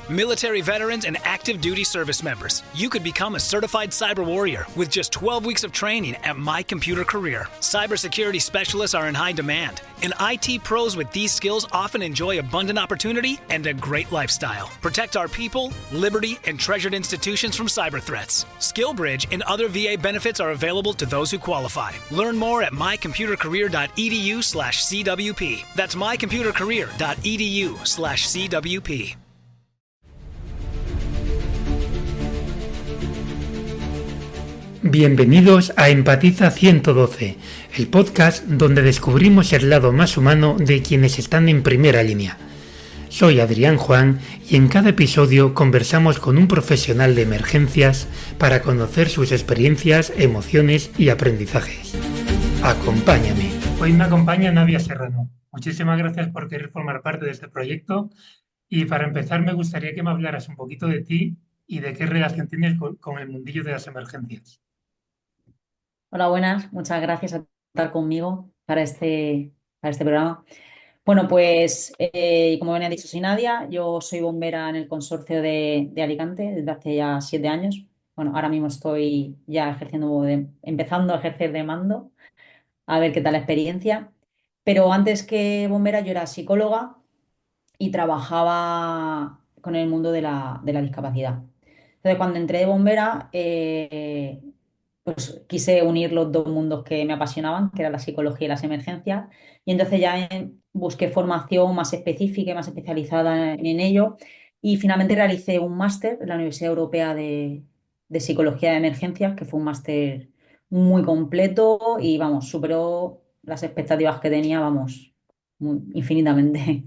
Military veterans and active duty service members, you could become a certified cyber warrior with just 12 weeks of training at My Computer Career. Cybersecurity specialists are in high demand, and IT pros with these skills often enjoy abundant opportunity and a great lifestyle. Protect our people, liberty, and treasured institutions from cyber threats. SkillBridge and other VA benefits are available to those who qualify. Learn more at mycomputercareer.edu/CWP. That's mycomputercareer.edu/CWP. Bienvenidos a Empatiza 112, el podcast donde descubrimos el lado más humano de quienes están en primera línea. Soy Adrián Juan y en cada episodio conversamos con un profesional de emergencias para conocer sus experiencias, emociones y aprendizajes. Acompáñame. Hoy me acompaña Nadia Serrano. Muchísimas gracias por querer formar parte de este proyecto y para empezar me gustaría que me hablaras un poquito de ti y de qué relación tienes con el mundillo de las emergencias. Hola, buenas. Muchas gracias por estar conmigo para este programa. Bueno, pues como bien ha dicho, soy Nadia. Yo soy bombera en el consorcio de Alicante desde hace ya 7 años. Bueno, ahora mismo estoy ya empezando a ejercer de mando, a ver qué tal la experiencia. Pero antes que bombera yo era psicóloga y trabajaba con el mundo de la discapacidad. Entonces, cuando entré de bombera, pues quise unir los dos mundos que me apasionaban, que era la psicología y las emergencias, y entonces ya busqué formación más específica y más especializada en ello, y finalmente realicé un máster en la Universidad Europea de Psicología de Emergencias, que fue un máster muy completo y, vamos, superó las expectativas que tenía, vamos, infinitamente.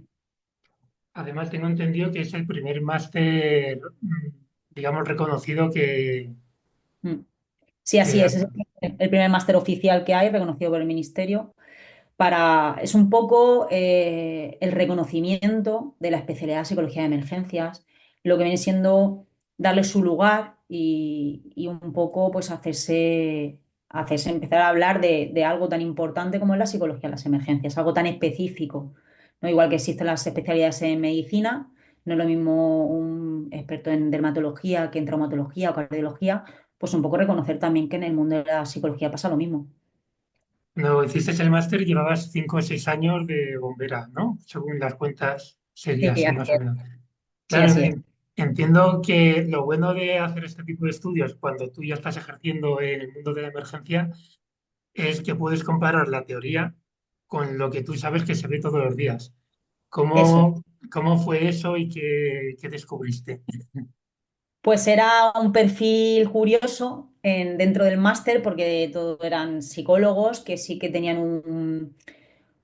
Además, tengo entendido que es el primer máster, digamos, reconocido Mm. Sí, así que... es. Es el primer máster oficial que hay, reconocido por el Ministerio. Es un poco el reconocimiento de la especialidad de psicología de emergencias, lo que viene siendo darle su lugar y un poco pues hacerse empezar a hablar de algo tan importante como es la psicología de las emergencias, algo tan específico, ¿no? Igual que existen las especialidades en medicina, no es lo mismo un experto en dermatología que en traumatología o cardiología, pues un poco reconocer también que en el mundo de la psicología pasa lo mismo. Cuando hiciste el máster llevabas 5 o 6 años de bombera, ¿no? Según las cuentas sería Sí, así así más o es. menos. Sí, Claro, así es. entiendo que lo bueno de hacer este tipo de estudios cuando tú ya estás ejerciendo en el mundo de la emergencia es que puedes comparar la teoría con lo que tú sabes que se ve todos los días. Eso. ¿Cómo fue eso y qué descubriste? Pues era un perfil curioso dentro del máster porque todos eran psicólogos que sí que tenían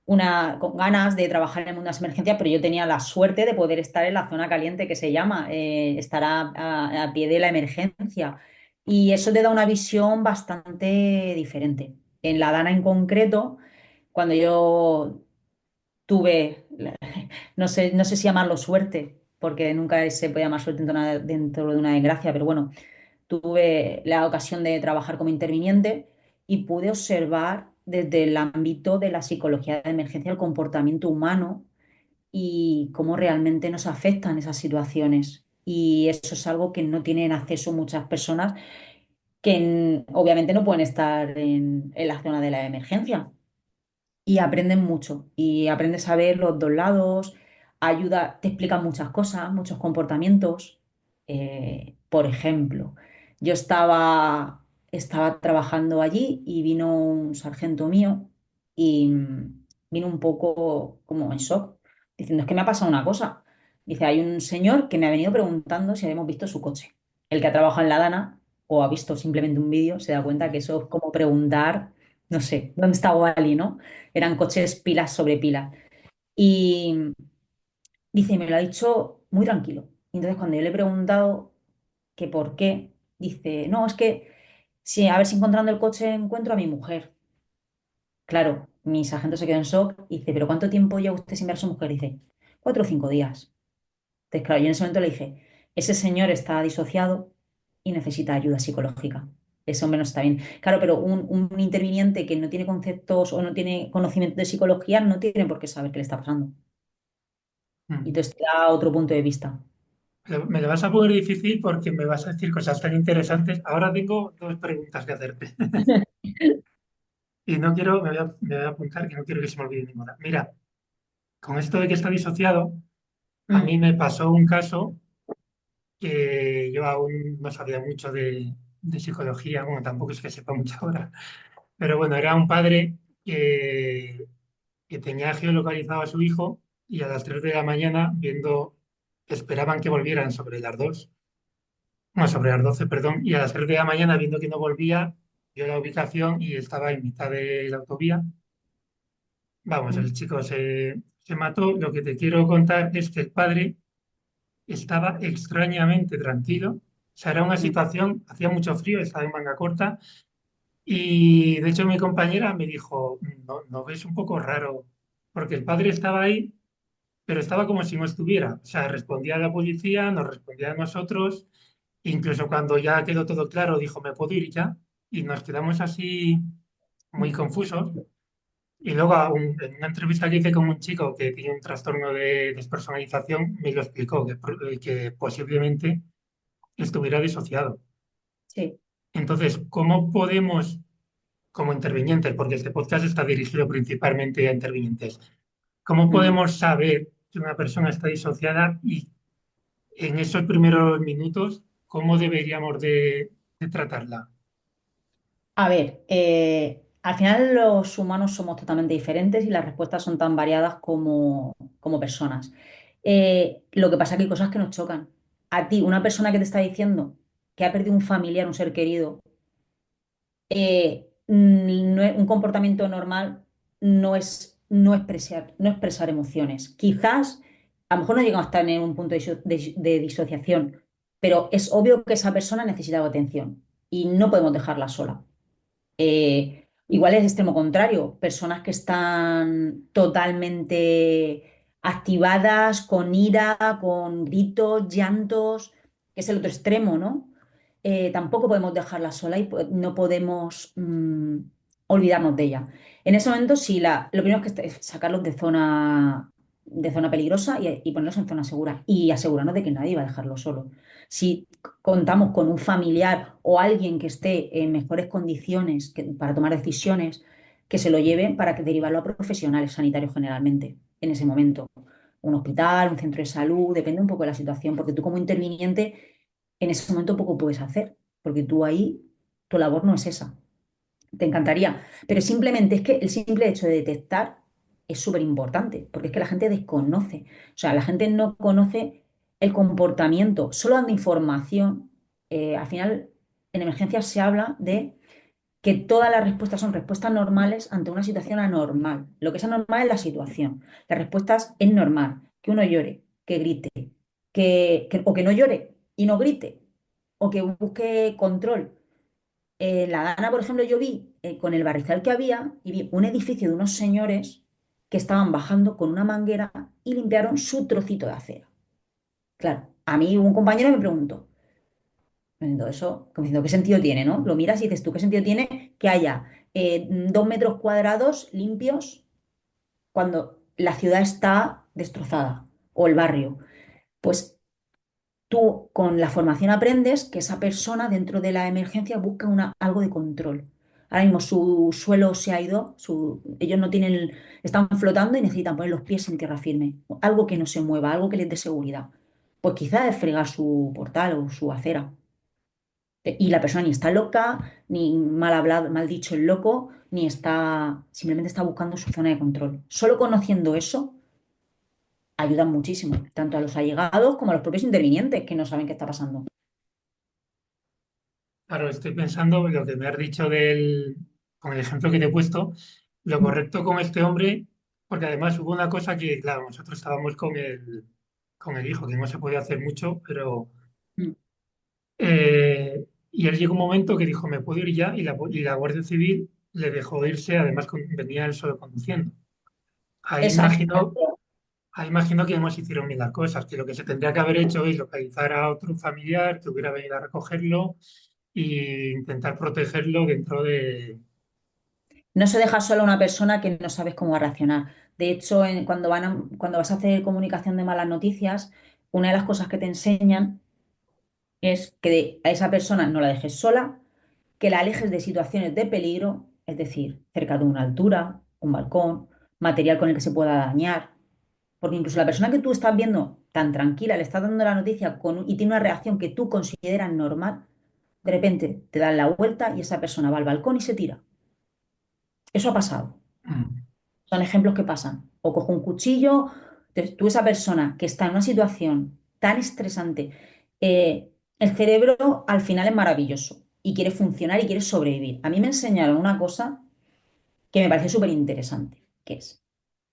con ganas de trabajar en el mundo de las emergencias, pero yo tenía la suerte de poder estar en la zona caliente que se llama, estar a pie de la emergencia. Y eso te da una visión bastante diferente. En la Dana en concreto, cuando yo tuve, no sé si llamarlo suerte, porque nunca se puede llamar suerte dentro de una desgracia, pero bueno, tuve la ocasión de trabajar como interviniente y pude observar desde el ámbito de la psicología de emergencia el comportamiento humano y cómo realmente nos afectan esas situaciones. Y eso es algo que no tienen acceso muchas personas que obviamente no pueden estar en la zona de la emergencia y aprenden mucho y aprendes a ver los dos lados, ayuda, te explican muchas cosas, muchos comportamientos. Por ejemplo, yo estaba trabajando allí y vino un sargento mío y vino un poco como en shock, diciendo, es que me ha pasado una cosa. Dice, hay un señor que me ha venido preguntando si habíamos visto su coche. El que ha trabajado en la Dana o ha visto simplemente un vídeo se da cuenta que eso es como preguntar, no sé, ¿dónde está Wally, no? Eran coches pilas sobre pilas. Y dice, me lo ha dicho muy tranquilo. Y entonces cuando yo le he preguntado que por qué, dice, no, es que sí, a ver si encontrando el coche encuentro a mi mujer. Claro, mi sargento se quedó en shock y dice, ¿pero cuánto tiempo lleva usted sin ver a su mujer? Dice, 4 o 5 días. Entonces, claro, yo en ese momento le dije, ese señor está disociado y necesita ayuda psicológica. Ese hombre no está bien. Claro, pero un interviniente que no tiene conceptos o no tiene conocimiento de psicología no tiene por qué saber qué le está pasando. Y Mm. entonces te da otro punto de vista. Me lo vas a poner difícil porque me vas a decir cosas tan interesantes. Ahora tengo dos preguntas que hacerte. Y no quiero, me voy a apuntar que no quiero que se me olvide ninguna. Mira, con esto de que está disociado, a mí Mm, me pasó un caso que yo aún no sabía mucho de psicología, bueno, tampoco es que sepa mucho ahora, pero bueno, era un padre que tenía geolocalizado a su hijo y a las 3 de la mañana, esperaban que volvieran sobre las 2, no, sobre las 12 perdón, y a las 3 de la mañana, viendo que no volvía, vio la ubicación y estaba en mitad de la autovía. Vamos, mm, el chico se mató. Lo que te quiero contar es que el padre estaba extrañamente tranquilo. O sea, era una mm, situación, hacía mucho frío, estaba en manga corta. Y de hecho mi compañera me dijo, ¿no, no ves un poco raro? Porque el padre estaba ahí, pero estaba como si no estuviera. O sea, respondía a la policía, nos respondía a nosotros. Incluso cuando ya quedó todo claro, dijo, ¿me puedo ir ya? Y nos quedamos así muy mm. confusos. Y luego, en una entrevista que hice con un chico que tiene un trastorno de despersonalización, me lo explicó, que posiblemente estuviera disociado. Sí. Entonces, ¿cómo podemos, como intervinientes, porque este podcast está dirigido principalmente a intervinientes, cómo Mm. podemos saber que una persona está disociada y en esos primeros minutos, cómo deberíamos de tratarla? A ver, al final los humanos somos totalmente diferentes y las respuestas son tan variadas como personas. Lo que pasa es que hay cosas que nos chocan. A ti, una persona que te está diciendo que ha perdido un familiar, un ser querido, un comportamiento normal no no expresar emociones. Quizás, a lo mejor no llegamos a estar en un punto de disociación, pero es obvio que esa persona necesita atención y no podemos dejarla sola. Igual es extremo contrario, personas que están totalmente activadas, con ira, con gritos, llantos, que es el otro extremo, ¿no? Tampoco podemos dejarla sola y no podemos olvidarnos de ella. En ese momento, sí, lo primero es sacarlos de zona peligrosa y ponerlos en zona segura y asegurarnos de que nadie va a dejarlo solo. Si contamos con un familiar o alguien que esté en mejores condiciones para tomar decisiones, que se lo lleven para que derivarlo a profesionales sanitarios generalmente en ese momento. Un hospital, un centro de salud, depende un poco de la situación, porque tú como interviniente en ese momento poco puedes hacer, porque tú ahí, tu labor no es esa. Te encantaría, pero simplemente es que el simple hecho de detectar es súper importante, porque es que la gente desconoce, o sea, la gente no conoce el comportamiento, solo dando información. Al final, en emergencias se habla de que todas las respuestas son respuestas normales ante una situación anormal. Lo que es anormal es la situación. Las respuestas es normal, que uno llore, que grite, o que no llore y no grite, o que busque control. La Dana, por ejemplo, yo vi con el barrizal que había y vi un edificio de unos señores que estaban bajando con una manguera y limpiaron su trocito de acera. Claro, a mí un compañero me preguntó, diciendo eso, como diciendo, ¿qué sentido tiene, no? Lo miras y dices tú, ¿qué sentido tiene que haya 2 metros cuadrados limpios cuando la ciudad está destrozada o el barrio? Pues tú con la formación aprendes que esa persona dentro de la emergencia busca algo de control. Ahora mismo su suelo se ha ido, ellos no tienen, están flotando y necesitan poner los pies en tierra firme. Algo que no se mueva, algo que les dé seguridad. Pues quizás es fregar su portal o su acera. Y la persona ni está loca, ni mal hablado, mal dicho el loco, ni está, simplemente está buscando su zona de control. Solo conociendo eso ayuda muchísimo, tanto a los allegados como a los propios intervinientes que no saben qué está pasando. Claro, estoy pensando en lo que me has dicho con el ejemplo que te he puesto, lo Mm, correcto con este hombre, porque además hubo una cosa que, claro, nosotros estábamos con el hijo, que no se podía hacer mucho, pero mm. y él llegó un momento que dijo, me puedo ir ya, y la Guardia Civil le dejó irse, además venía él solo conduciendo. Ahí Exacto. imagino, ahí imagino que hemos hicieron bien las cosas, que lo que se tendría que haber hecho es localizar a otro familiar que hubiera venido a recogerlo e intentar protegerlo dentro de... No se deja sola una persona que no sabes cómo va a reaccionar. De hecho, cuando vas a hacer comunicación de malas noticias, una de las cosas que te enseñan es que a esa persona no la dejes sola, que la alejes de situaciones de peligro, es decir, cerca de una altura, un balcón, material con el que se pueda dañar. Porque incluso la persona que tú estás viendo tan tranquila, le estás dando la noticia y tiene una reacción que tú consideras normal, de repente te dan la vuelta y esa persona va al balcón y se tira. Eso ha pasado. Mm. Son ejemplos que pasan. O cojo un cuchillo, entonces tú esa persona que está en una situación tan estresante, el cerebro al final es maravilloso y quiere funcionar y quiere sobrevivir. A mí me enseñaron una cosa que me parece súper interesante, que es,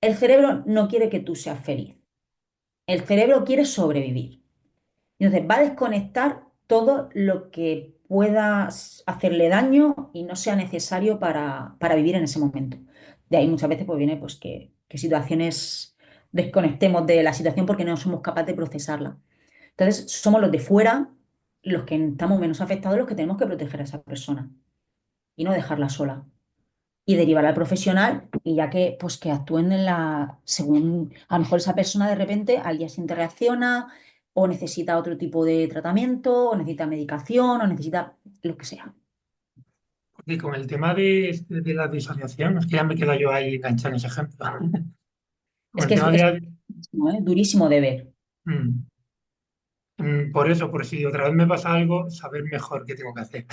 el cerebro no quiere que tú seas feliz, el cerebro quiere sobrevivir. Entonces va a desconectar todo lo que pueda hacerle daño y no sea necesario para vivir en ese momento. De ahí muchas veces pues viene pues que situaciones desconectemos de la situación porque no somos capaces de procesarla. Entonces somos los de fuera los que estamos menos afectados, los que tenemos que proteger a esa persona y no dejarla sola. Y derivar al profesional y ya que pues que actúen en según a lo mejor esa persona de repente al día siguiente reacciona o necesita otro tipo de tratamiento o necesita medicación o necesita lo que sea. Y con el tema de la disociación, es que ya me quedo yo ahí enganchado en ese ejemplo. Con Es el que tema es de... durísimo, ¿eh? Durísimo de ver. Mm. Por eso, por si otra vez me pasa algo, saber mejor qué tengo que hacer.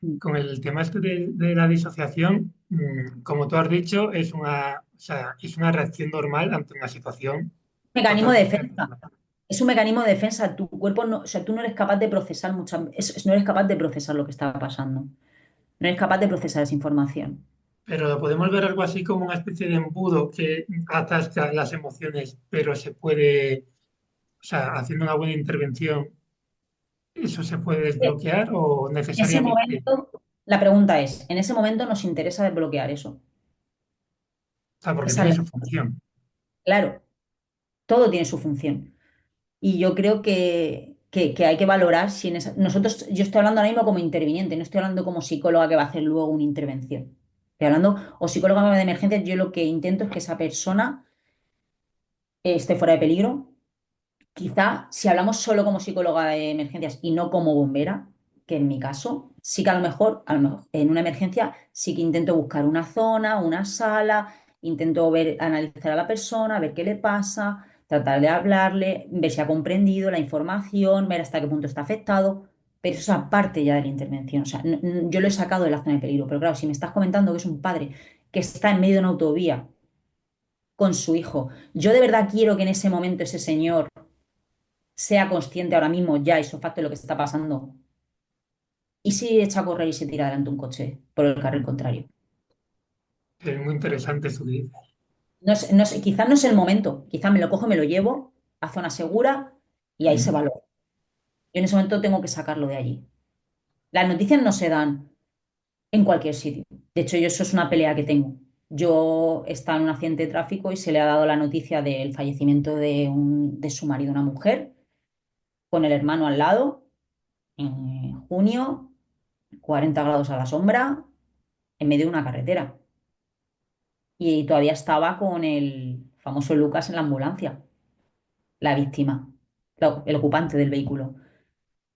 Mm. Con el tema este de la disociación, como tú has dicho, o sea, es una reacción normal ante una situación Mecanismo de totalmente defensa. anormal. Es un mecanismo de defensa. Tu cuerpo no, o sea, tú no eres capaz de procesar no eres capaz de procesar lo que está pasando. No eres capaz de procesar esa información. Pero podemos ver algo así como una especie de embudo que atasca las emociones, pero se puede, o sea, haciendo una buena intervención, ¿eso se puede desbloquear o En ese necesariamente? momento, la pregunta es, ¿en ese momento nos interesa desbloquear eso? O sea, porque Esa es tiene su función. claro, todo tiene su función. Y yo creo que hay que valorar si nosotros, yo estoy hablando ahora mismo como interviniente, no estoy hablando como psicóloga que va a hacer luego una intervención. Estoy hablando, o psicóloga de emergencias, yo lo que intento es que esa persona esté fuera de peligro. Quizá si hablamos solo como psicóloga de emergencias y no como bombera, que en mi caso, sí que a lo mejor en una emergencia sí que intento buscar una zona, una sala, intento ver, analizar a la persona, ver qué le pasa, tratar de hablarle, ver si ha comprendido la información, ver hasta qué punto está afectado, pero eso es aparte ya de la intervención. O sea, yo lo he sacado de la zona de peligro, pero claro, si me estás comentando que es un padre que está en medio de una autovía con su hijo, yo de verdad quiero que en ese momento ese señor sea consciente ahora mismo ya eso facto de lo que está pasando. ¿Y si echa a correr y se tira delante un coche por el carril contrario? Es muy interesante su vida. Quizás no es el momento, quizás me lo cojo, me lo llevo a zona segura y ahí se Mm. valora. Yo en ese momento tengo que sacarlo de allí. Las noticias no se dan en cualquier sitio. De hecho, yo eso es una pelea que tengo. Yo estaba en un accidente de tráfico y se le ha dado la noticia del fallecimiento de su marido, una mujer, con el hermano al lado, en junio, 40 grados a la sombra, en medio de una carretera. Y todavía estaba con el famoso Lucas en la ambulancia, la víctima, el ocupante del vehículo.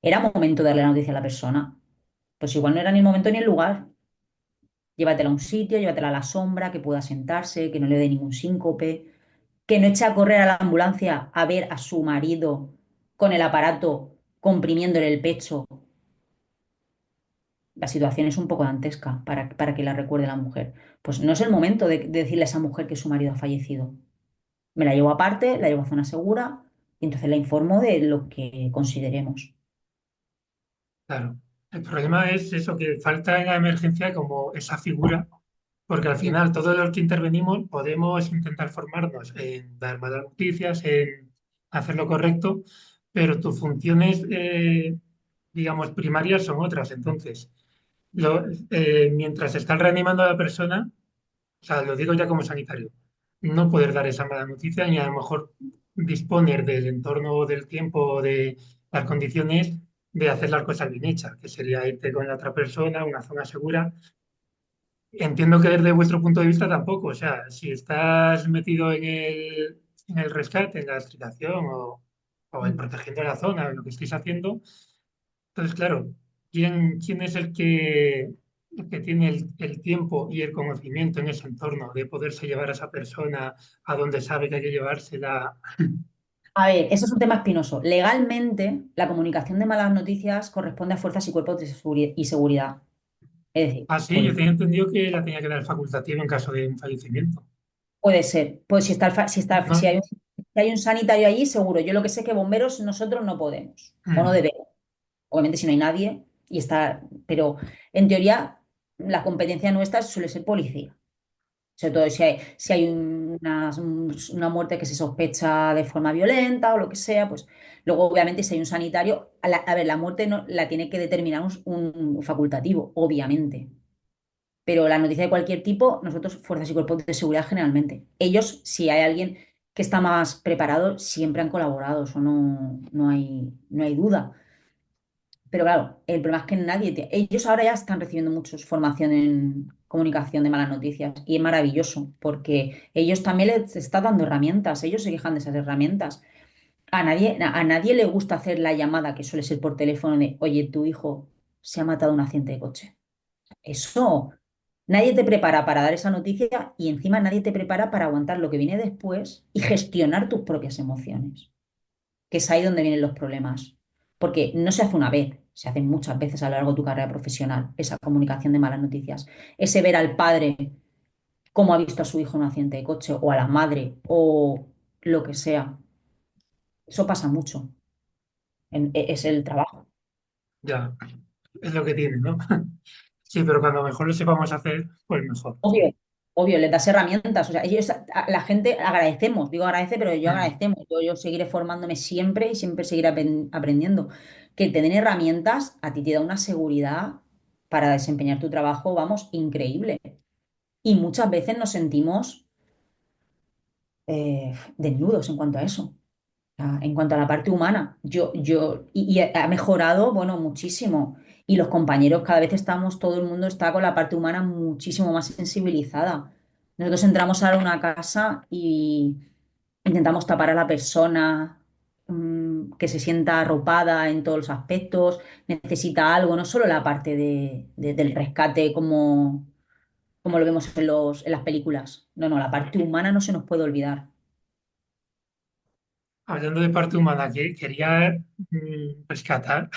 ¿Era momento de darle la noticia a la persona? Pues igual no era ni el momento ni el lugar. Llévatela a un sitio, llévatela a la sombra, que pueda sentarse, que no le dé ningún síncope, que no eche a correr a la ambulancia a ver a su marido con el aparato comprimiéndole el pecho. La situación es un poco dantesca para que la recuerde la mujer. Pues no es el momento de decirle a esa mujer que su marido ha fallecido. Me la llevo aparte, la llevo a zona segura y entonces la informo de lo que consideremos. Claro. El problema es eso, que falta en la emergencia como esa figura, porque al Mm. final todos los que intervenimos podemos intentar formarnos en dar malas noticias, en hacer lo correcto, pero tus funciones, digamos, primarias son otras. Entonces, mientras están reanimando a la persona, o sea, lo digo ya como sanitario, no poder dar esa mala noticia ni a lo mejor disponer del entorno, del tiempo, de las condiciones de hacer las cosas bien hechas, que sería irte con la otra persona a una zona segura. Entiendo que desde vuestro punto de vista tampoco, o sea, si estás metido en el rescate, en la extricación o en Mm. protegiendo la zona, lo que estéis haciendo. Entonces, claro, ¿quién es el que tiene el tiempo y el conocimiento en ese entorno de poderse llevar a esa persona a donde sabe que hay que llevársela? A ver, eso es un tema espinoso. Legalmente, la comunicación de malas noticias corresponde a fuerzas y cuerpos de y seguridad, es decir, Ah, sí, yo policía. tenía entendido que la tenía que dar facultativa en caso de un fallecimiento. Puede ser. Pues si está, si No. hay si hay un sanitario allí, seguro. Yo lo que sé que bomberos nosotros no podemos o no Mm. debemos. Obviamente si no hay nadie y está, pero en teoría la competencia nuestra suele ser policía. Sobre todo si hay una muerte que se sospecha de forma violenta o lo que sea, pues luego obviamente si hay un sanitario, a ver, la muerte no, la tiene que determinar un facultativo, obviamente. Pero la noticia de cualquier tipo, nosotros, fuerzas y cuerpos de seguridad generalmente. Ellos, si hay alguien que está más preparado, siempre han colaborado, eso no hay duda. Pero claro, el problema es que ellos ahora ya están recibiendo mucha formación en comunicación de malas noticias y es maravilloso porque ellos también les está dando herramientas, ellos se quejan de esas herramientas. A nadie le gusta hacer la llamada que suele ser por teléfono de, oye, tu hijo se ha matado en un accidente de coche. Eso, nadie te prepara para dar esa noticia y encima nadie te prepara para aguantar lo que viene después y gestionar tus propias emociones, que es ahí donde vienen los problemas. Porque no se hace una vez, se hace muchas veces a lo largo de tu carrera profesional, esa comunicación de malas noticias. Ese ver al padre cómo ha visto a su hijo en un accidente de coche, o a la madre, o lo que sea. Eso pasa mucho. Es el trabajo. Ya, es lo que tiene, ¿no? Sí, pero cuando mejor lo sepamos hacer, pues mejor. Obvio, obvio, les das herramientas. O sea, la gente agradecemos, digo agradece, pero yo Mm. agradecemos. Yo seguiré formándome siempre y siempre seguiré aprendiendo. Que te den herramientas a ti te da una seguridad para desempeñar tu trabajo, vamos, increíble. Y muchas veces nos sentimos desnudos en cuanto a eso. En cuanto a la parte humana, y ha mejorado, bueno, muchísimo. Y los compañeros, cada vez todo el mundo está con la parte humana muchísimo más sensibilizada. Nosotros entramos ahora a una casa y intentamos tapar a la persona, que se sienta arropada en todos los aspectos, necesita algo, no solo la parte del rescate como lo vemos en las películas. No, no, la parte humana no se nos puede olvidar. Hablando de parte humana, que quería rescatar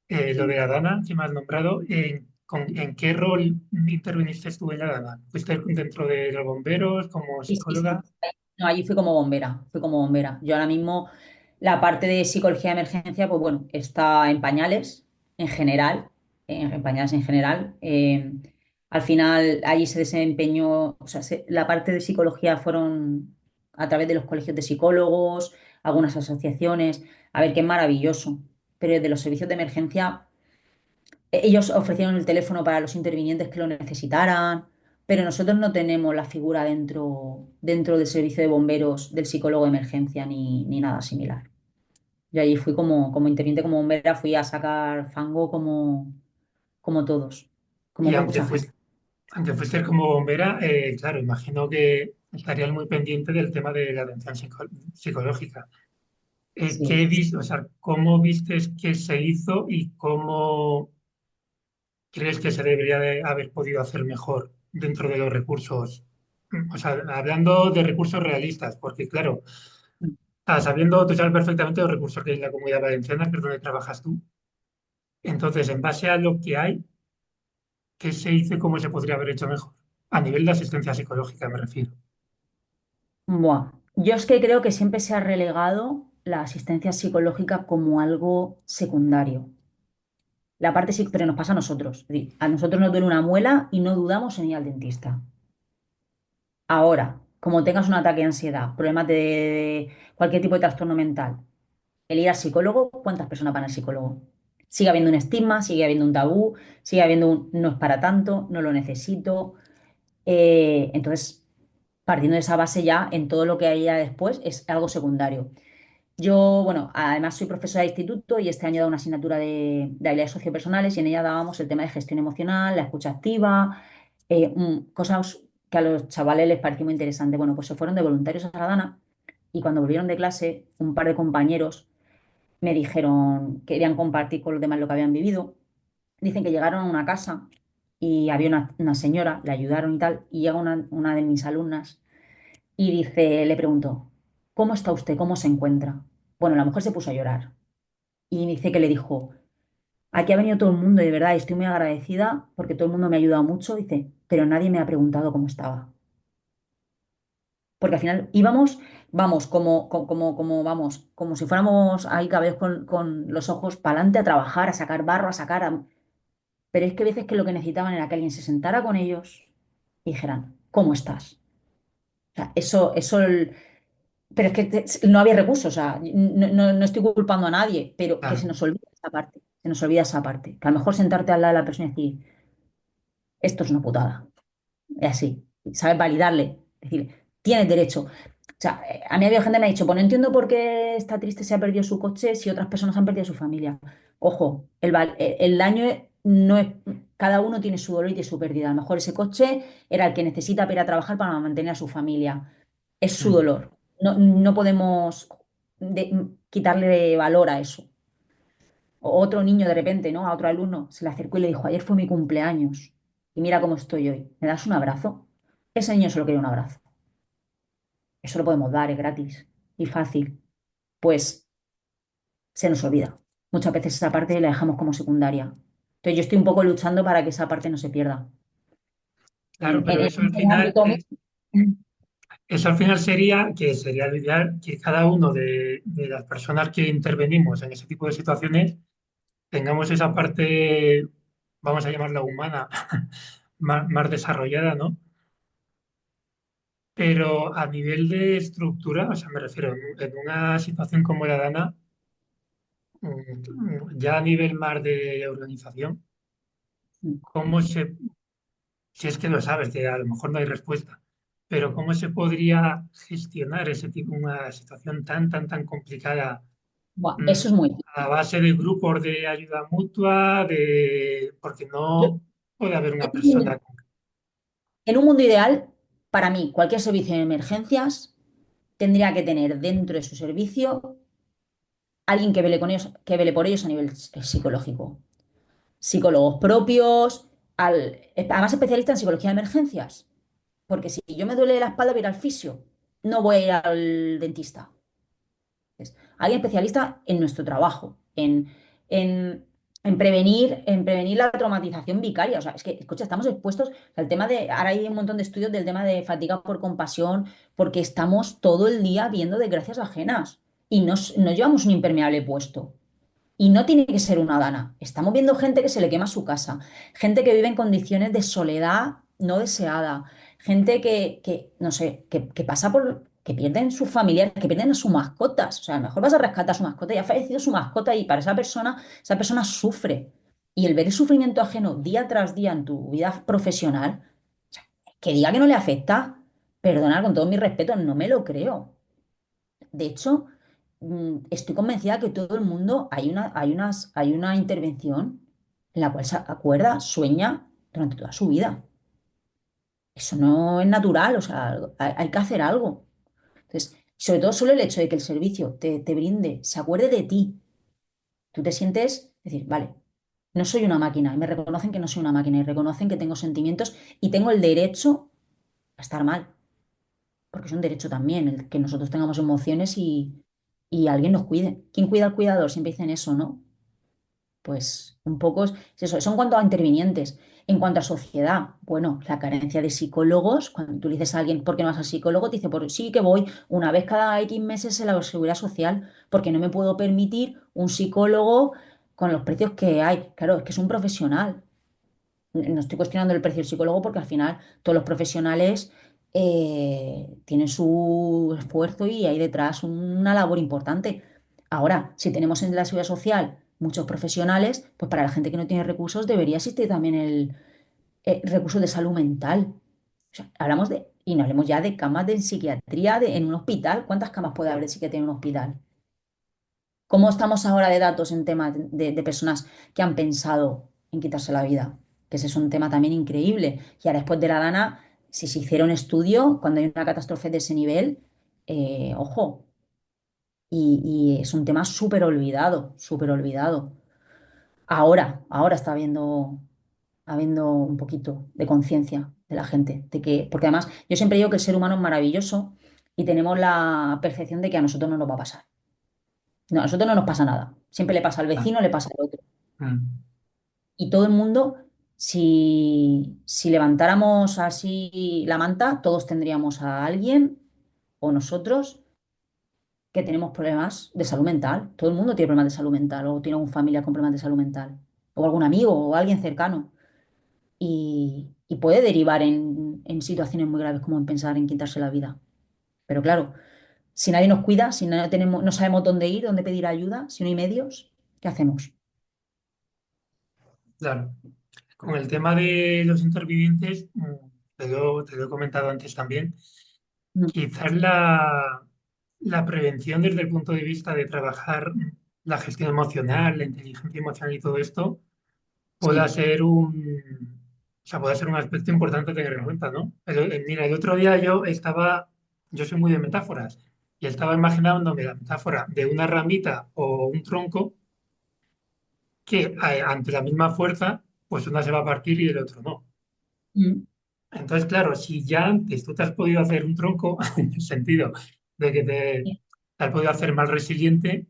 lo de la Dana, que me has nombrado. ¿En qué rol interviniste tú en la Dana? ¿Fuiste dentro de los bomberos como Sí, sí, psicóloga? sí. No, allí fui como bombera, fui como bombera. Yo ahora mismo la parte de psicología de emergencia, pues bueno, está en pañales en general, en pañales en general. Al final allí se desempeñó, o sea, la parte de psicología fueron a través de los colegios de psicólogos, algunas asociaciones. A ver, qué maravilloso. Pero de los servicios de emergencia ellos ofrecieron el teléfono para los intervinientes que lo necesitaran, pero nosotros no tenemos la figura dentro del servicio de bomberos del psicólogo de emergencia ni nada similar. Yo allí fui como interviniente, como bombera, fui a sacar fango como todos, como Y mucha gente. aunque fuiste como bombera, claro, imagino que estarías muy pendiente del tema de la atención psicológica. Sí. O sea, ¿cómo vistes que se hizo y cómo crees que se debería de haber podido hacer mejor dentro de los recursos? O sea, hablando de recursos realistas, porque claro, sabiendo, tú sabes perfectamente los recursos que hay en la Comunidad Valenciana, que es donde trabajas tú. Entonces, en base a lo que hay, ¿qué se hizo y cómo se podría haber hecho mejor? A nivel de asistencia psicológica, me refiero. Buah. Yo es que creo que siempre se ha relegado la asistencia psicológica como algo secundario. Pero nos pasa a nosotros. Es decir, a nosotros nos duele una muela y no dudamos en ir al dentista. Ahora, como tengas un ataque de ansiedad, problemas de cualquier tipo de trastorno mental, el ir al psicólogo, ¿cuántas personas van al psicólogo? Sigue habiendo un estigma, sigue habiendo un tabú, sigue habiendo un no es para tanto, no lo necesito. Entonces, partiendo de esa base ya, en todo lo que haya después es algo secundario. Yo, bueno, además soy profesora de instituto y este año he dado una asignatura de habilidades sociopersonales y en ella dábamos el tema de gestión emocional, la escucha activa, cosas que a los chavales les pareció muy interesante. Bueno, pues se fueron de voluntarios a Saladana y cuando volvieron de clase, un par de compañeros me dijeron, querían compartir con los demás lo que habían vivido. Dicen que llegaron a una casa y había una señora, le ayudaron y tal, y llega una de mis alumnas y dice, le preguntó, ¿cómo está usted? ¿Cómo se encuentra? Bueno, la mujer se puso a llorar y dice que le dijo, aquí ha venido todo el mundo y de verdad estoy muy agradecida porque todo el mundo me ha ayudado mucho, dice, pero nadie me ha preguntado cómo estaba. Porque al final íbamos, vamos, vamos, como si fuéramos ahí cada vez con los ojos para adelante a trabajar, a sacar barro, a sacar. Pero es que a veces que lo que necesitaban era que alguien se sentara con ellos y dijeran, ¿cómo estás? O sea, pero es que no había recursos, o sea, no estoy culpando a nadie, pero que se Claro. nos olvida esa parte, se nos olvida esa parte. Que a lo mejor sentarte al lado de la persona y decir, esto es una putada. Es así. ¿Sabes? Validarle. Decir, tienes derecho. O sea, a mí había gente que me ha dicho, pues no entiendo por qué está triste se ha perdido su coche si otras personas han perdido su familia. Ojo, el daño no es. Cada uno tiene su dolor y tiene su pérdida. A lo mejor ese coche era el que necesita para ir a trabajar para mantener a su familia. Es su Mm. dolor. No podemos quitarle valor a eso. O otro niño de repente, ¿no? A otro alumno se le acercó y le dijo, ayer fue mi cumpleaños y mira cómo estoy hoy. ¿Me das un abrazo? Ese niño solo quería un abrazo. Eso lo podemos dar, es gratis y fácil. Pues se nos olvida. Muchas veces esa parte la dejamos como secundaria. Entonces yo estoy un poco luchando para que esa parte no se pierda. Claro, pero En el ámbito mío. eso al final sería que sería lo ideal que cada uno de las personas que intervenimos en ese tipo de situaciones tengamos esa parte, vamos a llamarla humana, más desarrollada, ¿no? Pero a nivel de estructura, o sea, me refiero, en una situación como la Dana, ya a nivel más de organización, ¿cómo se, si es que lo sabes, que a lo mejor no hay respuesta, pero cómo se podría gestionar ese tipo, una situación tan complicada, Buah, mm, eso es muy a difícil. base de grupos de ayuda mutua, porque Yo- no puede haber una En un mundo persona. en un mundo ideal, para mí, cualquier servicio de emergencias tendría que tener dentro de su servicio alguien que vele con ellos, que vele por ellos a nivel psicológico. Psicólogos propios, además especialistas en psicología de emergencias. Porque si yo me duele la espalda, voy a ir al fisio, no voy a ir al dentista. Alguien especialista en nuestro trabajo, en, en prevenir la traumatización vicaria. O sea, es que, escucha, estamos expuestos al tema de, ahora hay un montón de estudios del tema de fatiga por compasión, porque estamos todo el día viendo desgracias ajenas y nos llevamos un impermeable puesto. Y no tiene que ser una dana. Estamos viendo gente que se le quema su casa, gente que vive en condiciones de soledad no deseada, gente no sé, que pasa por, que pierden sus familiares, que pierden a sus mascotas. O sea, a lo mejor vas a rescatar a su mascota y ha fallecido su mascota y para esa persona sufre. Y el ver el sufrimiento ajeno día tras día en tu vida profesional, o sea, que diga que no le afecta, perdonad con todo mi respeto, no me lo creo. De hecho, estoy convencida que todo el mundo hay una intervención en la cual se acuerda, sueña durante toda su vida. Eso no es natural, o sea, hay que hacer algo. Entonces, sobre todo solo el hecho de que el servicio te brinde, se acuerde de ti, tú te sientes, decir, vale, no soy una máquina, y me reconocen que no soy una máquina, y reconocen que tengo sentimientos y tengo el derecho a estar mal, porque es un derecho también el que nosotros tengamos emociones y alguien nos cuide. ¿Quién cuida al cuidador? Siempre dicen eso, ¿no? Pues un poco es eso. Eso en cuanto a intervinientes. En cuanto a sociedad, bueno, la carencia de psicólogos, cuando tú le dices a alguien, ¿por qué no vas al psicólogo? Te dice, por sí que voy una vez cada X meses en la seguridad social, porque no me puedo permitir un psicólogo con los precios que hay. Claro, es que es un profesional. No estoy cuestionando el precio del psicólogo porque al final todos los profesionales tienen su esfuerzo y hay detrás una labor importante. Ahora, si tenemos en la seguridad social muchos profesionales, pues para la gente que no tiene recursos debería existir también el recurso de salud mental. O sea, y no hablemos ya de camas de psiquiatría en un hospital. ¿Cuántas camas puede haber de psiquiatría en un hospital? ¿Cómo estamos ahora de datos en temas de personas que han pensado en quitarse la vida? Que ese es un tema también increíble. Y ahora después de la Dana, si se hiciera un estudio, cuando hay una catástrofe de ese nivel, ojo, y es un tema súper olvidado, súper olvidado. Ahora está habiendo un poquito de conciencia de la gente, de que, porque además yo siempre digo que el ser humano es maravilloso y tenemos la percepción de que a nosotros no nos va a pasar. No, a nosotros no nos pasa nada. Siempre le pasa al Ah, vecino, le pasa al otro. mm, Y todo el mundo, si levantáramos así la manta, todos tendríamos a alguien o nosotros que tenemos problemas de salud mental. Todo el mundo tiene problemas de salud mental o tiene una familia con problemas de salud mental. O algún amigo o alguien cercano. Y puede derivar en situaciones muy graves como en pensar en quitarse la vida. Pero claro, si nadie nos cuida, si no tenemos, no sabemos dónde ir, dónde pedir ayuda, si no hay medios, ¿qué hacemos? claro. Con el tema de los intervinientes, te lo he comentado antes también, Mm. quizás la prevención desde el punto de vista de trabajar la gestión emocional, la inteligencia emocional y todo esto, pueda Sí. ser pueda ser un aspecto importante a tener en cuenta, ¿no? Mira, el otro día yo soy muy de metáforas, y estaba imaginándome la metáfora de una ramita o un tronco que ante la misma fuerza, pues una se va a partir y el otro no. Mm. Entonces, claro, si ya antes tú te has podido hacer un tronco, en el sentido de que te has podido hacer más resiliente,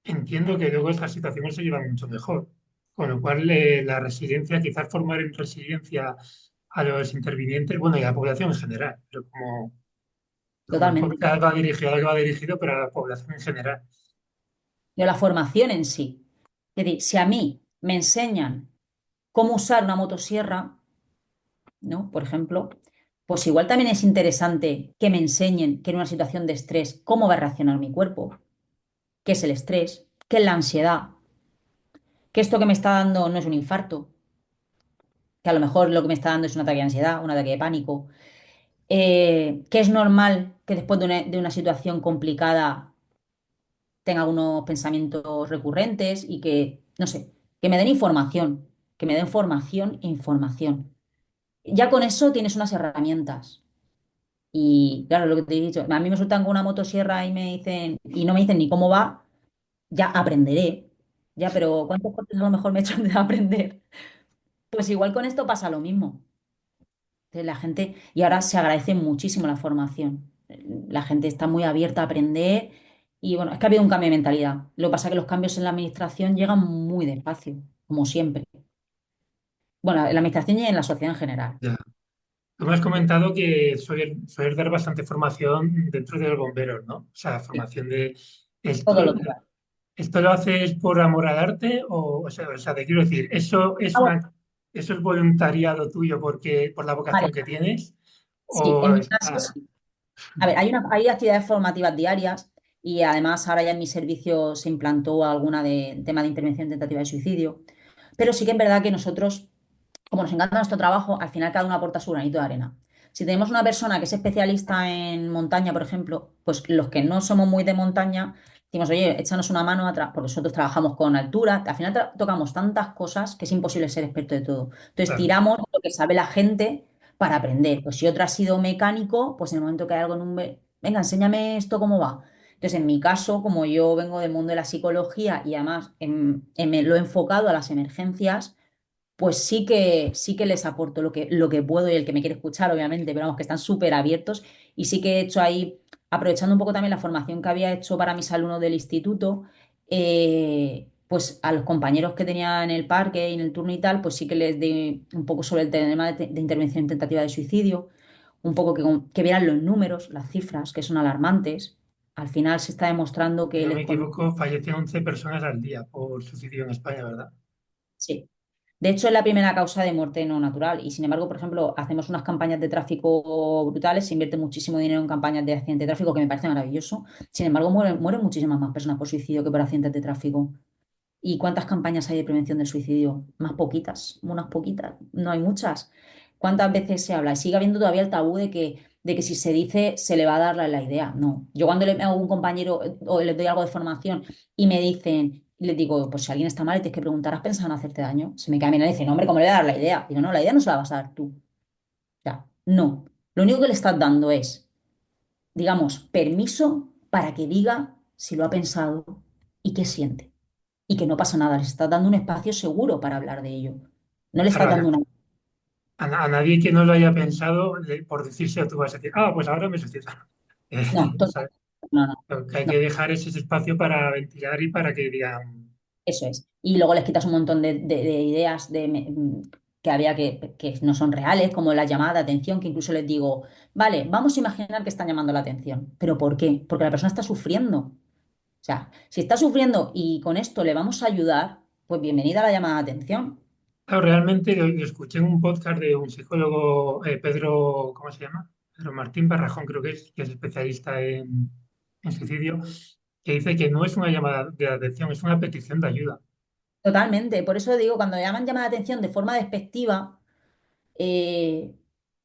entiendo que luego estas situaciones se llevan mucho mejor. Con lo cual, la resiliencia, quizás formar en resiliencia a los intervinientes, bueno, y a la población en general, pero como el Totalmente. podcast va dirigido a lo que va dirigido, pero a la población en general. Pero la formación en sí. Es decir, si a mí me enseñan cómo usar una motosierra, ¿no? Por ejemplo, pues igual también es interesante que me enseñen que en una situación de estrés, cómo va a reaccionar mi cuerpo, qué es el estrés, qué es la ansiedad, que esto que me está dando no es un infarto, que a lo mejor lo que me está dando es un ataque de ansiedad, un ataque de pánico, que es normal que después de una situación complicada tenga algunos pensamientos recurrentes y que, no sé, que me den información, que me den formación e información. Ya con eso tienes unas herramientas. Y claro, lo que te he dicho, a mí me sueltan con una motosierra y me dicen, y no me dicen ni cómo va, ya aprenderé. Ya, pero ¿cuántos cortes a lo mejor me he hecho antes de aprender? Pues igual con esto pasa lo mismo. La gente, y ahora se agradece muchísimo la formación. La gente está muy abierta a aprender y bueno, es que ha habido un cambio de mentalidad. Lo que pasa es que los cambios en la administración llegan muy despacio, como siempre. Bueno, en la administración y en la sociedad en general. Ya. Tú me has comentado que sueles dar bastante formación dentro de los bomberos, ¿no? O sea, Sí, formación de esto. todo lo que va. ¿Esto lo haces por amor al arte? O sea, te quiero decir, ¿eso es voluntariado tuyo por la vocación Vale, que tienes? sí, en ¿O mi caso está... sí. A ver, hay actividades formativas diarias y además ahora ya en mi servicio se implantó alguna de tema de intervención tentativa de suicidio. Pero sí que es verdad que nosotros, como nos encanta nuestro trabajo, al final cada uno aporta su granito de arena. Si tenemos una persona que es especialista en montaña, por ejemplo, pues los que no somos muy de montaña, decimos, oye, échanos una mano atrás, porque nosotros trabajamos con altura, al final tocamos tantas cosas que es imposible ser experto de todo. Entonces Claro, tiramos lo que sabe la gente para aprender. Pues si otro ha sido mecánico, pues en el momento que hay algo en venga, enséñame esto cómo va. Entonces, en mi caso, como yo vengo del mundo de la psicología y además lo he enfocado a las emergencias, pues sí que les aporto lo que puedo y el que me quiere escuchar, obviamente, pero vamos, que están súper abiertos y sí que he hecho ahí, aprovechando un poco también la formación que había hecho para mis alumnos del instituto, pues a los compañeros que tenía en el parque y en el turno y tal, pues sí que les di un poco sobre el tema de intervención tentativa de suicidio, un poco que vieran los números, las cifras, que son alarmantes. Al final se está demostrando si que no el me escondite. equivoco, fallecen 11 personas al día por suicidio en España, ¿verdad? Sí. De hecho, es la primera causa de muerte no natural y sin embargo, por ejemplo, hacemos unas campañas de tráfico brutales, se invierte muchísimo dinero en campañas de accidente de tráfico, que me parece maravilloso. Sin embargo, mueren muchísimas más personas por suicidio que por accidentes de tráfico. ¿Y cuántas campañas hay de prevención del suicidio? Más poquitas, unas poquitas, no hay muchas. ¿Cuántas veces se habla? Y sigue habiendo todavía el tabú de que si se dice se le va a dar la idea. No. Yo cuando le hago a un compañero o les doy algo de formación y me dicen, y les digo, pues si alguien está mal y tienes que preguntar, ¿has pensado en hacerte daño? Se me cae bien y dice, no, hombre, ¿cómo le voy a dar la idea? Digo, no, la idea no se la vas a dar tú. O sea, no. Lo único que le estás dando es, digamos, permiso para que diga si lo ha pensado y qué siente. Y que no pasa nada, le estás dando un espacio seguro para hablar de ello. No le estás Claro, dando una... a nadie que no lo haya pensado, por decirse, tú vas a decir, pues ahora me sucede. No, ¿Sabes? no, no, Lo que hay no. que dejar es ese espacio para ventilar y para que digan, Eso es. Y luego les quitas un montón de ideas que había que no son reales, como la llamada de atención, que incluso les digo, vale, vamos a imaginar que están llamando la atención. ¿Pero por qué? Porque la persona está sufriendo. O sea, si está sufriendo y con esto le vamos a ayudar, pues bienvenida a la llamada de atención. claro, realmente lo escuché en un podcast de un psicólogo, Pedro, ¿cómo se llama? Pedro Martín Barrajón, creo que es especialista en suicidio, que dice que no es una llamada de atención, es una petición de ayuda. Totalmente. Por eso digo, cuando llaman llamada de atención de forma despectiva, eh,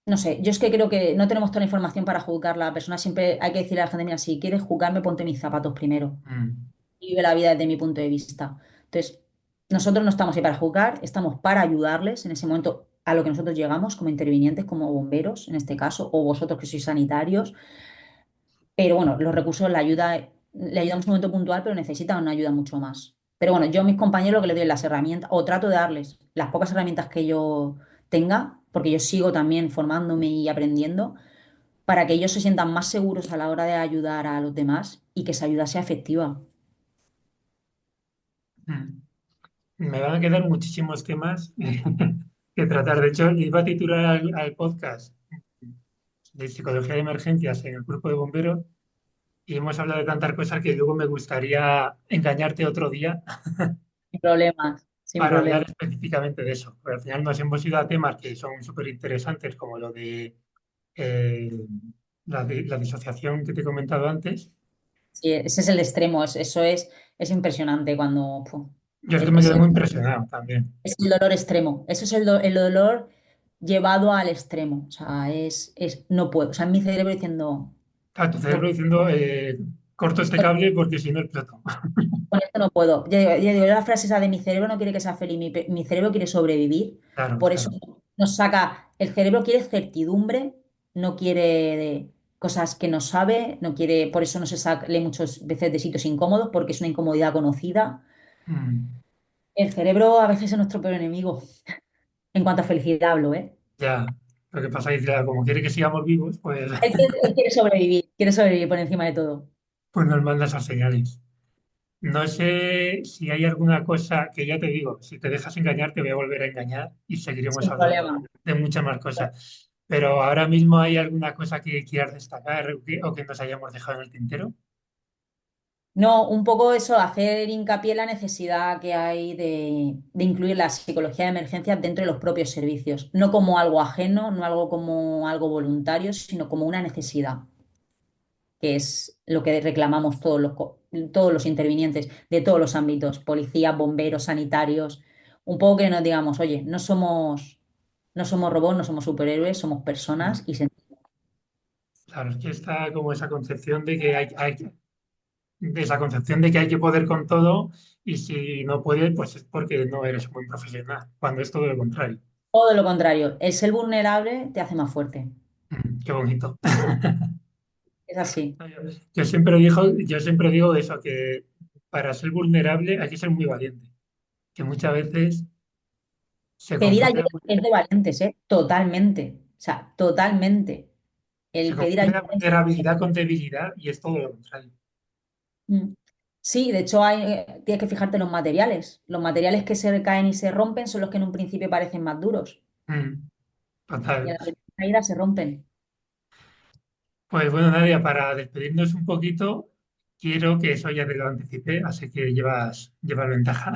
no sé, yo es que creo que no tenemos toda la información para juzgar. La persona siempre hay que decirle a la gente, mira, si quieres juzgarme, ponte mis zapatos primero. Mm, Y vive la vida desde mi punto de vista. Entonces, nosotros no estamos ahí para juzgar, estamos para ayudarles en ese momento a lo que nosotros llegamos como intervinientes, como bomberos en este caso, o vosotros que sois sanitarios. Pero bueno, los recursos, la ayuda, le ayudamos en un momento puntual, pero necesitan una ayuda mucho más. Pero bueno, yo a mis compañeros lo que les doy las herramientas, o trato de darles las pocas herramientas que yo tenga, porque yo sigo también formándome y aprendiendo, para que ellos se sientan más seguros a la hora de ayudar a los demás y que esa ayuda sea efectiva. mm. Me van a quedar muchísimos temas que tratar. De hecho, iba a titular al podcast de psicología de emergencias en el grupo de bomberos y hemos hablado de tantas cosas que luego me gustaría engañarte otro día Sin problemas, sin para hablar problemas. específicamente de eso. Porque al final nos hemos ido a temas que son súper interesantes, como lo de, eh, la disociación que te he comentado antes. Sí, ese es el extremo, es impresionante cuando Yo es que me es quedé muy impresionado también. el dolor extremo. Eso es el dolor llevado al extremo. O sea, no puedo. O sea, en mi cerebro diciendo, A tu no, cerebro diciendo, corto este cable porque si no exploto. con esto no puedo. Ya digo, la frase esa de mi cerebro no quiere que sea feliz, mi cerebro quiere sobrevivir. Claro, Por eso claro. nos saca, el cerebro quiere certidumbre, no quiere cosas que no sabe, no quiere, por eso no se lee muchas veces de sitios incómodos, porque es una incomodidad conocida. Mm, El cerebro a veces es nuestro peor enemigo. En cuanto a felicidad hablo, ¿eh? ya. Lo que pasa es que, claro, como quiere que sigamos vivos, pues, Él quiere sobrevivir por encima de todo. pues nos manda esas señales. No sé si hay alguna cosa que ya te digo, si te dejas engañar, te voy a volver a engañar y seguiremos Sin hablando problema. de muchas más cosas. Pero ahora mismo hay alguna cosa que quieras destacar o que nos hayamos dejado en el tintero. No, un poco eso, hacer hincapié en la necesidad que hay de incluir la psicología de emergencias dentro de los propios servicios, no como algo ajeno, no algo como algo voluntario, sino como una necesidad, que es lo que reclamamos todos los intervinientes de todos los ámbitos, policías, bomberos, sanitarios, un poco que nos digamos, oye, no somos robots, no somos superhéroes, somos personas Mm. y Claro, es que está como esa concepción de que de esa concepción de que hay que poder con todo y si no puedes, pues es porque no eres un buen profesional, cuando es todo lo contrario. todo lo contrario, el ser vulnerable te hace más fuerte. Qué bonito. Es así. Yo siempre digo eso, que para ser vulnerable hay que ser muy valiente, que muchas veces se Pedir confunde, ayuda es de valientes, ¿eh? Totalmente. O sea, totalmente. se El pedir confunde la ayuda es... vulnerabilidad con debilidad y es todo lo contrario. Mm. Sí, de hecho tienes que fijarte en los materiales. Los materiales que se caen y se rompen son los que en un principio parecen más duros. Mm, Y a Total. la primera caída se rompen. Pues bueno, Nadia, para despedirnos un poquito, quiero que eso ya te lo anticipé, así que llevas ventaja.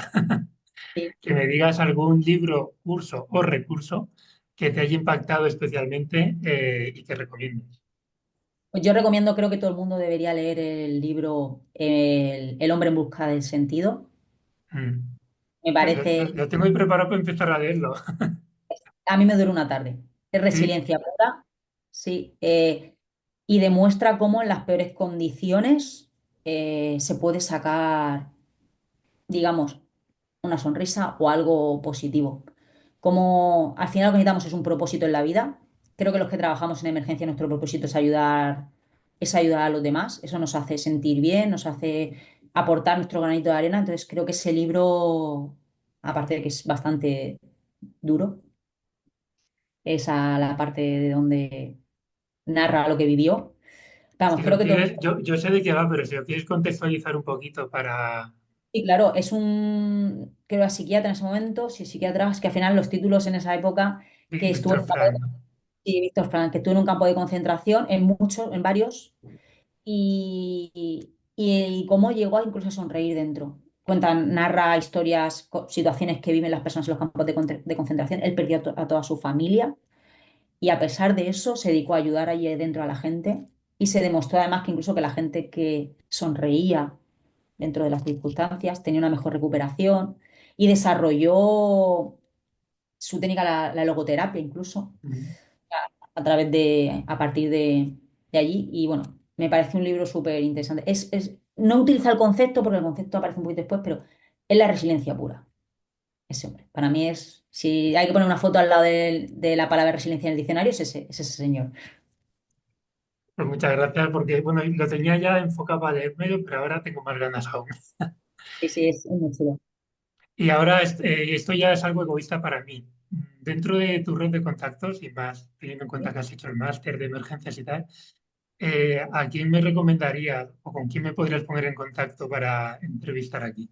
Sí. Que me digas algún libro, curso o recurso que te haya impactado especialmente y que recomiendes. Pues yo recomiendo, creo que todo el mundo debería leer el libro El hombre en busca del sentido. Mm. Me Pues lo, parece, lo- lo tengo ahí preparado para empezar a leerlo. a mí me dura una tarde. Es Sí, resiliencia pura, sí. Y demuestra cómo en las peores condiciones se puede sacar, digamos, una sonrisa o algo positivo. Como al final lo que necesitamos es un propósito en la vida. Creo que los que trabajamos en emergencia, nuestro propósito es ayudar es ayudar a los demás. Eso nos hace sentir bien, nos hace aportar nuestro granito de arena. Entonces creo que ese libro, aparte de que es bastante duro, esa la parte de donde narra lo que vivió. Si Vamos, lo creo que todo. quieres, yo sé de qué va, pero si lo quieres contextualizar un poquito para Y claro, es un, creo, era psiquiatra en ese momento, sí, psiquiatra, es que al final los títulos en esa época que estuvo en Víctor un campo de, Frank, ¿no? sí, Víctor Frank, que estuvo en un campo de concentración, en muchos, en varios, y cómo llegó a incluso a sonreír dentro. Cuentan, narra historias, situaciones que viven las personas en los campos de concentración. Él perdió a toda su familia y a pesar de eso se dedicó a ayudar allí dentro a la gente y se demostró además que incluso que la gente que sonreía dentro de las circunstancias tenía una mejor recuperación y desarrolló su técnica, la logoterapia incluso, Mm. a través a partir de allí. Y bueno, me parece un libro súper interesante. No utiliza el concepto, porque el concepto aparece un poquito después, pero es la resiliencia pura. Ese hombre. Para mí es, si hay que poner una foto al lado de la palabra resiliencia en el diccionario, es ese señor. Pues muchas gracias, porque bueno, lo tenía ya enfocado para leérmelo, pero ahora tengo más ganas aún. Sí, sí, es muy chulo. Y ahora esto ya es algo egoísta para mí. Dentro de tu red de contactos, y más teniendo en cuenta que has hecho el máster de emergencias y tal, ¿a quién me recomendarías o con quién me podrías poner en contacto para entrevistar aquí?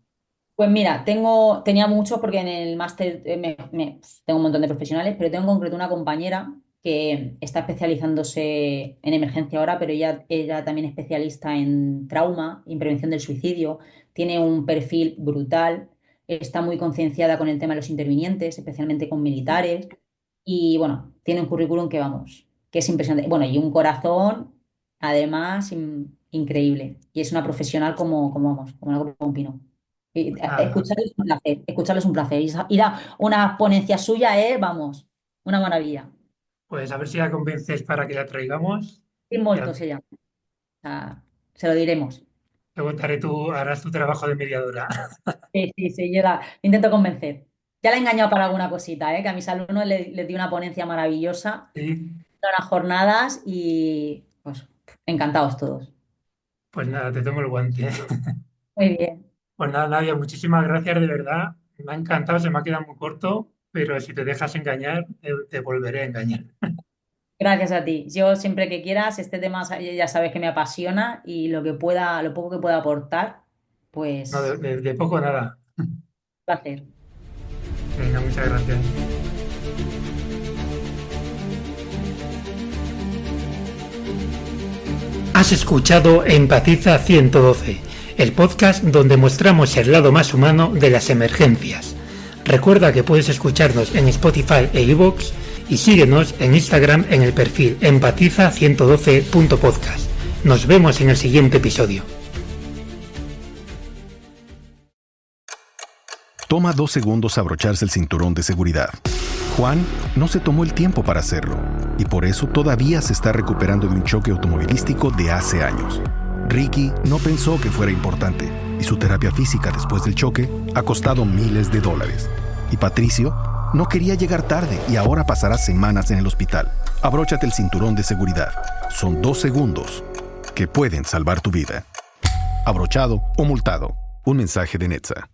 Pues mira, tenía muchos porque en el máster tengo un montón de profesionales, pero tengo en concreto una compañera que está especializándose en emergencia ahora, pero ella también es especialista en trauma y en prevención del suicidio. Tiene un perfil brutal, está muy concienciada con el tema de los intervinientes, especialmente con militares, y bueno, tiene un currículum que vamos, que es impresionante. Bueno, y un corazón, además, increíble. Y es una profesional como vamos, como una copa de un pino. Pues nada, Escucharlo es un placer. Ir a una ponencia suya es, vamos, una maravilla. pues a ver si la convences para que la traigamos. Y Ya molto se llama. O sea, se lo diremos. luego harás tu trabajo de mediadora. Sí, sí, sí, yo la intento convencer. Ya la he engañado para alguna cosita, ¿eh? Que a mis alumnos les di una ponencia maravillosa, Sí, unas jornadas y pues encantados todos. pues nada, te tomo el guante. Muy bien. Pues nada, Nadia, muchísimas gracias de verdad. Me ha encantado, se me ha quedado muy corto, pero si te dejas engañar, te volveré a engañar. Gracias a ti. Yo siempre que quieras, este tema ya sabes que me apasiona y lo que pueda, lo poco que pueda aportar, No, pues de poco nada. placer. Venga, muchas gracias. Has escuchado Empatiza 112, el podcast donde mostramos el lado más humano de las emergencias. Recuerda que puedes escucharnos en Spotify e iVoox y síguenos en Instagram en el perfil empatiza112.podcast. Nos vemos en el siguiente episodio. Toma 2 segundos abrocharse el cinturón de seguridad. Juan no se tomó el tiempo para hacerlo y por eso todavía se está recuperando de un choque automovilístico de hace años. Ricky no pensó que fuera importante y su terapia física después del choque ha costado miles de dólares. Y Patricio no quería llegar tarde y ahora pasará semanas en el hospital. Abróchate el cinturón de seguridad. Son 2 segundos que pueden salvar tu vida. Abrochado o multado. Un mensaje de Netza.